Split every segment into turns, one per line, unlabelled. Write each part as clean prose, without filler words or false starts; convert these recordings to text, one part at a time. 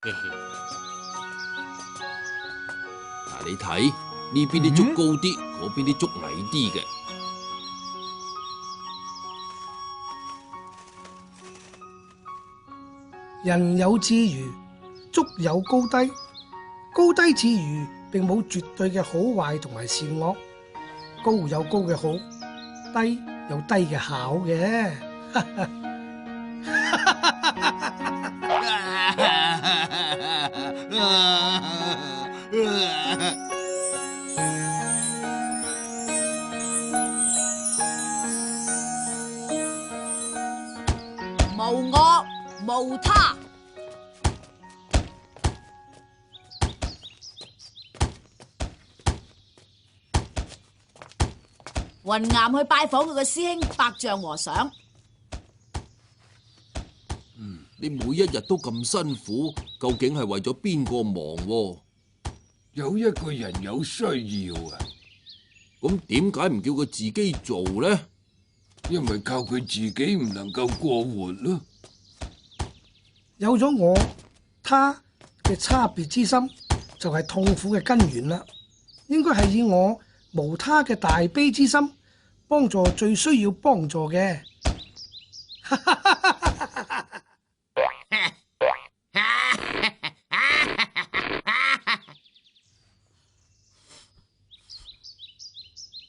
嗱，你睇呢邊啲竹高啲，嗰邊啲竹矮啲嘅。
人有志魚，竹有高低，高低之餘並冇絕對嘅好壞同埋善惡，高有高嘅好，低有低嘅巧嘅。
無我無他。雲岩去拜訪佢嘅師兄百丈和尚。
你每一日都咁辛苦，究竟係為咗邊個忙喎？
有一個人有需要啊，
咁點解唔叫佢自己做呢？
因為靠佢自己唔能夠過活咯。
有咗我他嘅差別之心，就係痛苦嘅根源啦。應該係以我無他嘅大悲之心，幫助最需要幫助嘅。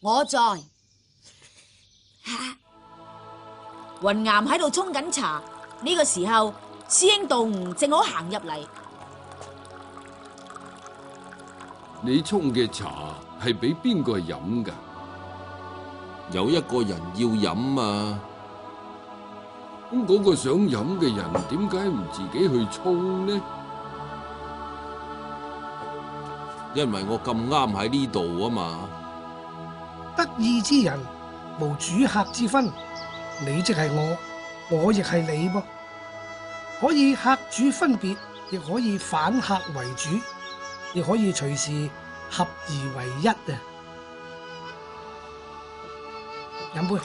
我在。雲岩喺度沖緊茶，呢個時候師兄道悟正好行入嚟。
你沖嘅茶係俾邊個飲㗎？
有一個人要飲啊！
咁嗰個想飲嘅人點解唔自己去沖呢？
因為我咁啱喺呢度啊嘛。
得意之人無主客之分，你即係我，我亦係你噃。可以客主分別，亦可以反客為主，亦可以隨時合而為一啊！飲杯。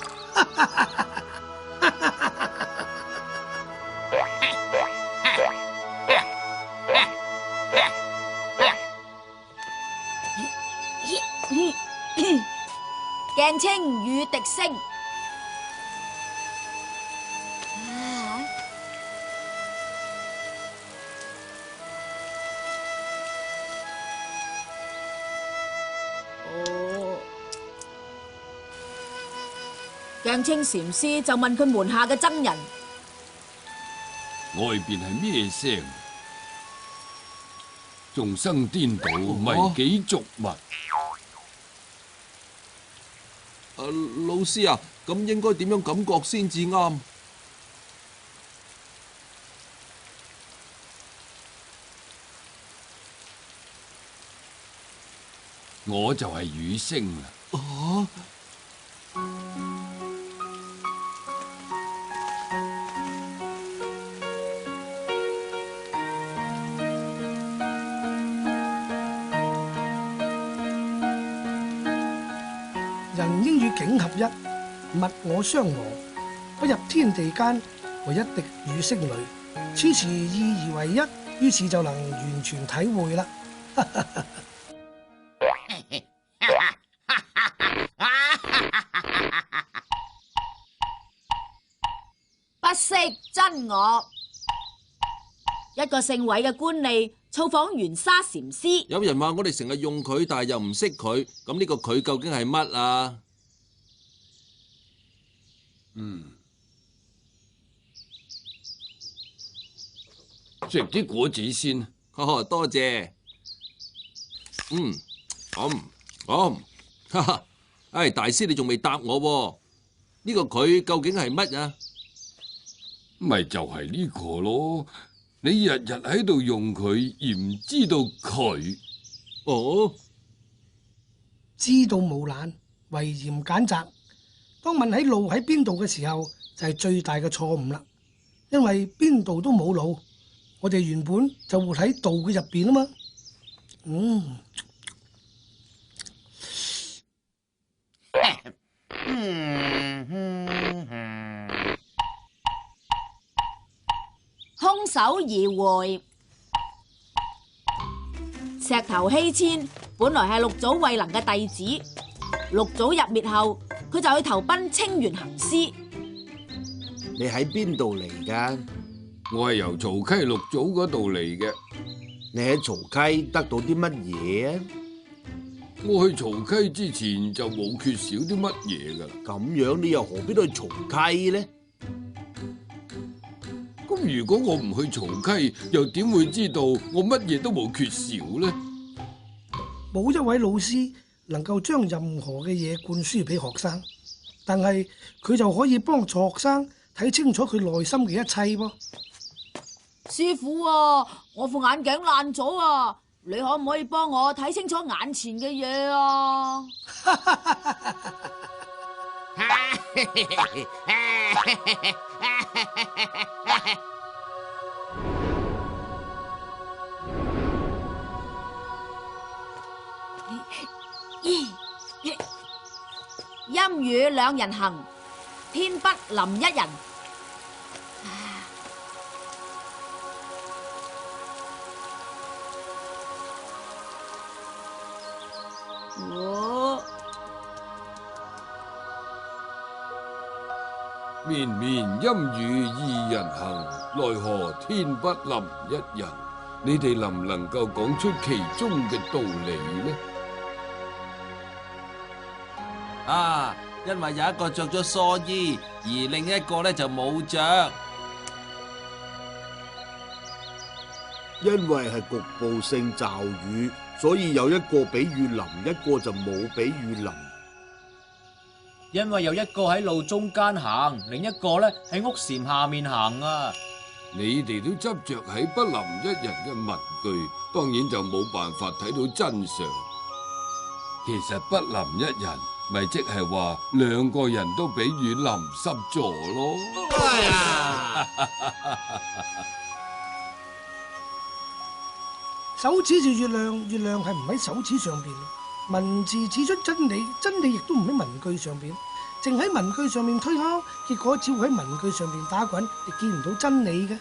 鏡青與笛聲。鏡青禪師就問佢門下嘅僧人：
外邊係咩聲？眾生顛倒，迷己俗物。
老師啊，咁應該點樣感覺先至啱？
我就係雨聲啦。
人應與境合一，物我相和，不入天地間，為一滴雨聲裏。此時二而為一，於是就能完全體會啦。
不識真我。一個姓韋嘅官吏造訪圓沙禪師。
有人話我哋成日用佢，但係又唔識佢，咁呢個佢究竟係乜啊？
食啲果子先。
多謝。哈哈，唉，大師你仲未答我喎？呢個佢究竟係乜啊？
咪就係呢個咯。你日日喺度用佢，而唔知道佢。
哦，
知道無難，為嚴揀擇。當問起路喺邊度嘅時候，就係最大嘅錯誤啦。因為邊度都冇路，我哋原本就活喺道嘅入邊啊嘛。
空手而回。石頭希遷本來係六祖慧能嘅弟子，六祖入滅後，佢就去投奔清源行思。
你喺邊度嚟㗎？
我係由曹溪六祖嗰度嚟嘅。
你喺曹溪得到啲乜嘢啊？
我去曹溪之前就冇缺少啲乜嘢㗎。
咁樣你又何必去曹溪呢？
咁如果我唔去曹溪，又點會知道我乜嘢都冇缺少呢？
冇一位老師能夠將任何嘅嘢灌輸俾學生，但係佢就可以幫助學生睇清楚佢內心嘅一切噃。
師傅啊，我副眼鏡爛咗啊，你可唔可以幫我睇清楚眼前嘅嘢啊？陰雨兩人行，天不臨一人。
綿綿陰雨二人行，奈何天不臨一人。你哋能唔能夠講出其中嘅道理呢？
啊，因為有一個着咗蓑衣，而另一個咧就冇着。
因為係局部性驟雨，所以有一個俾雨淋，一個就冇俾雨淋。
因為有一個喺路中間行，另一個咧喺屋檐下面行啊！
你哋都執着喺不臨一人嘅文句，當然就冇辦法睇到真相。其實不臨一人，咪即係話兩個人都俾雨淋濕咗咯。
哎呀！
手指住月亮，月亮係唔喺手指上邊。文字指出真理，真理亦都唔喺文句上邊，淨喺文句上面推敲，結果只會喺文句上邊打滾，亦見唔到真理嘅。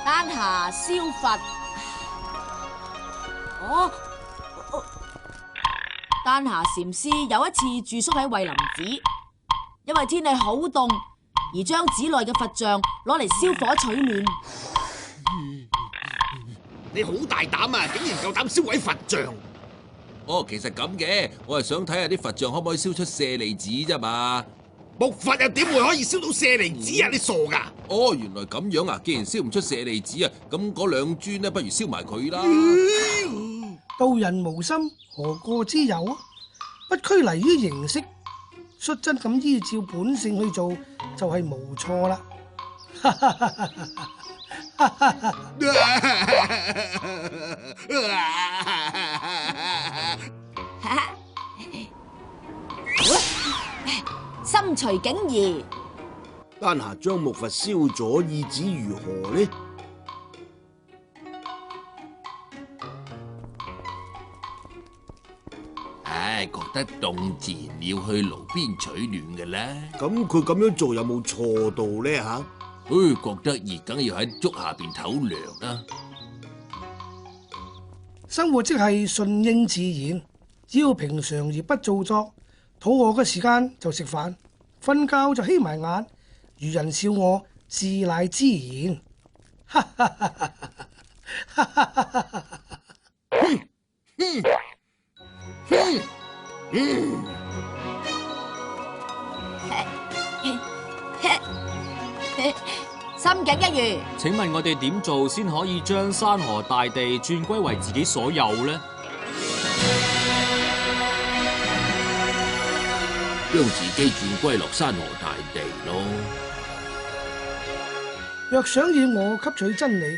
丹霞燒佛。哦，丹霞禪師有一次住宿喺慧林寺，因為天氣好凍，而將寺內嘅佛像攞嚟燒火取暖。
你好大膽啊！竟然夠膽燒毀佛像！
哦，其實咁嘅，我係想睇下啲佛像可唔可以燒出舍利子啫嘛。
木佛又點會可以燒到舍利子啊？你傻噶！
哦，原來咁樣啊！既然燒唔出舍利子啊，咁嗰兩尊呢，不如燒埋佢啦。
道人無心，何過之有啊？不拘泥於形式，率真咁依照本性去做，就係無錯啦。
心隨境移。
丹霞將木佛燒咗，意旨如何呢？
唉，覺得凍自然要去爐邊取暖嘅啦。
咁佢咁樣做有冇錯到呢？吓？
覺得熱梗要喺竹下邊唞涼啦。
生活即係順應自然，只要平常而不做作，肚餓嘅時間就食飯，瞓覺就瞇埋眼，愚人笑我自賴之言。
心境一如。
請問我哋點做先可以將山河大地轉歸為自己所有呢？
將自己轉歸落山河大地咯。
若想以我吸取真理，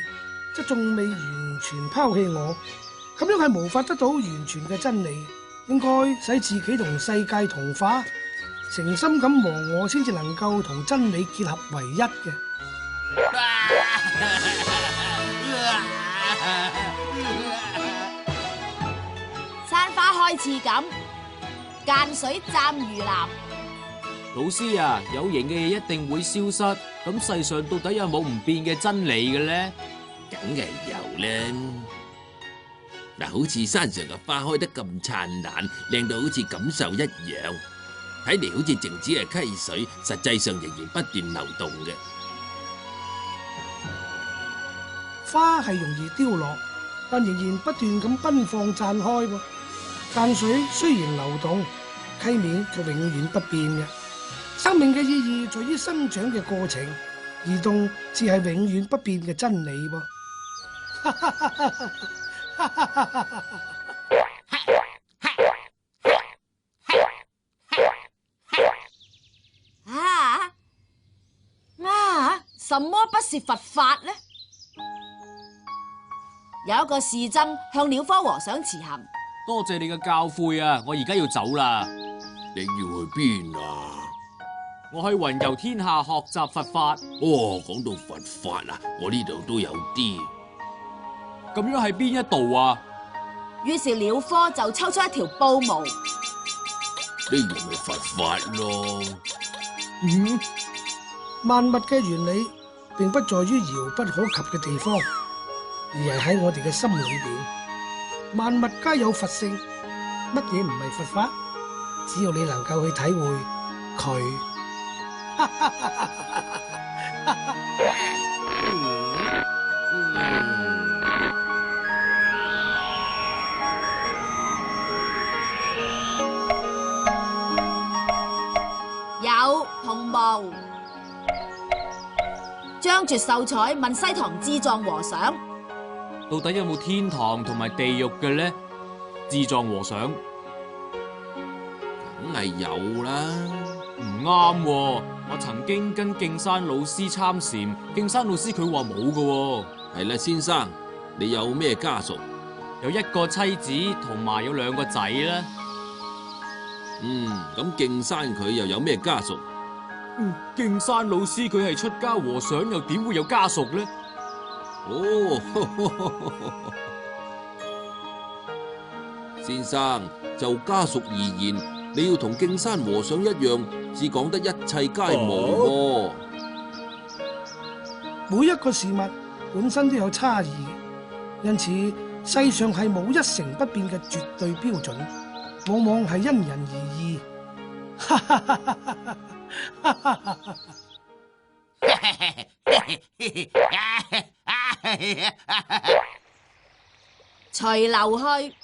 則仲未完全拋棄我，咁樣係無法得到完全嘅真理。應該使自己同世界同化，誠心咁忘我，先至能夠同真理結合為一嘅。
山花開似錦，澗水湛如藍。
老師啊，有形嘅嘢一定會消失，咁世上到底有冇唔變嘅真理嘅咧？
梗係有啦。嗱，好似山上嘅花開得咁燦爛，靚到好似錦繡一樣，睇嚟好似靜止係溪水，實際上仍然不斷流動嘅。
花係容易凋落，但仍然不斷咁奔放綻開喎。澗水雖然流動，溪面卻永遠不變嘅。生命嘅意義在於生長嘅過程，移動只係永遠不變嘅真理噃。
什麼不是佛法呢？有一個士僧向鳥科和尚辭行。
多謝你嘅教誨啊！我而家要走啦。
你要去邊啊？
我去雲遊天下學習佛法。
哦，講到佛法啊，我呢度都有啲。
咁樣喺邊一度啊？
於是鳥科就抽出一條布毛。
呢樣咪佛法咯。
萬物嘅原理並不在於遙不可及嘅地方，而係喺我哋嘅心裏邊。萬物皆有佛性，乜嘢唔係佛法？只要你能夠去體會佢。
有同毛。張絕秀才問西堂智藏和尚：
到底有冇天堂同埋地獄嘅咧？智藏和尚：
梗係有啦。
唔啱喎，我曾經跟徑山老師參禪，徑山老師佢話冇㗎。
係啦，先生，你有咩家屬？
有一個妻子同埋有2個仔啦。
咁徑山佢又有咩家屬？
徑山老師佢係出家和尚，又點會有家屬呢？
哦，先生，就家屬而言，你要同徑山和尚一樣，只講得一切皆無。
每一個事物本身都有差異，因此世上係冇一成不變嘅絕對標準，往往係因人而異。
隨流去。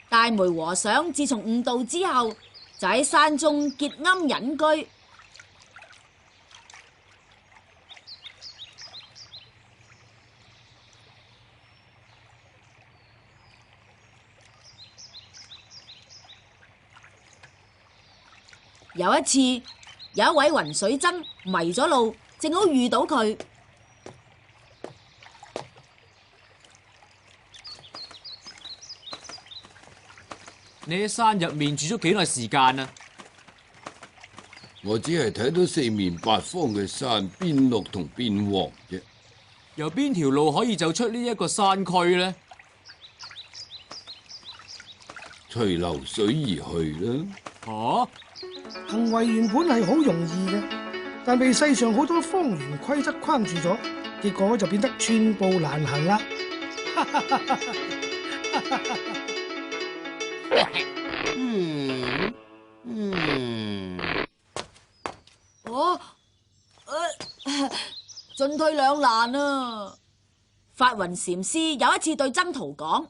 大梅和尚自從悟道之後，就喺山中結庵隱居。有一次，有一位雲水僧迷咗路，正好遇到佢。
你喺山入面住咗幾耐時間啊？
我只係睇到四面八方嘅山變綠同變黃啫。
由邊條路可以走出呢一個山區呢？
隨流水而去啦。
啊？
行為原本係好容易嘅，但被世上好多方圓規則框住咗，結果就變得寸步難行啦。
進退兩難啊！法雲禪師有一次對僧徒講：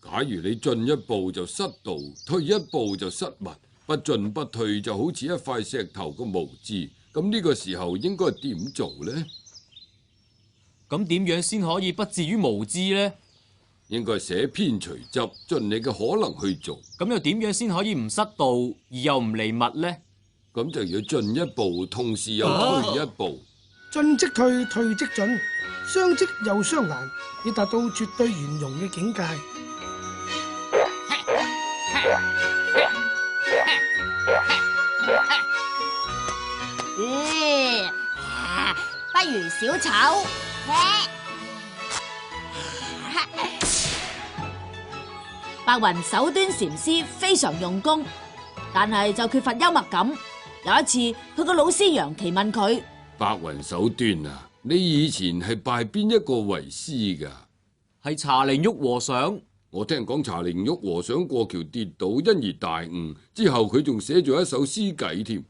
假如你進一步就失道，退一步就失物，不進不退就好似一塊石頭嘅無知。咁呢個時候應該點做呢？
咁點樣先可以不至於無知呢？
應該捨偏隨執，盡你嘅可能去做。
咁又點樣先可以唔失道而又唔離物呢？
咁就要進一步，同時又退一步。
進即退，退即進，相即又相難，要達到絕對圓融嘅境界。
不如小丑。白雲手端禪師非常用功，但係就缺乏幽默感。有一次，佢個老師楊琪問佢：
白雲手端啊，你以前係拜邊一個為師㗎？
係茶靈郁和尚。
我聽講茶靈郁和尚過橋跌倒，因而大悟，之後佢仲寫咗一首詩偈添。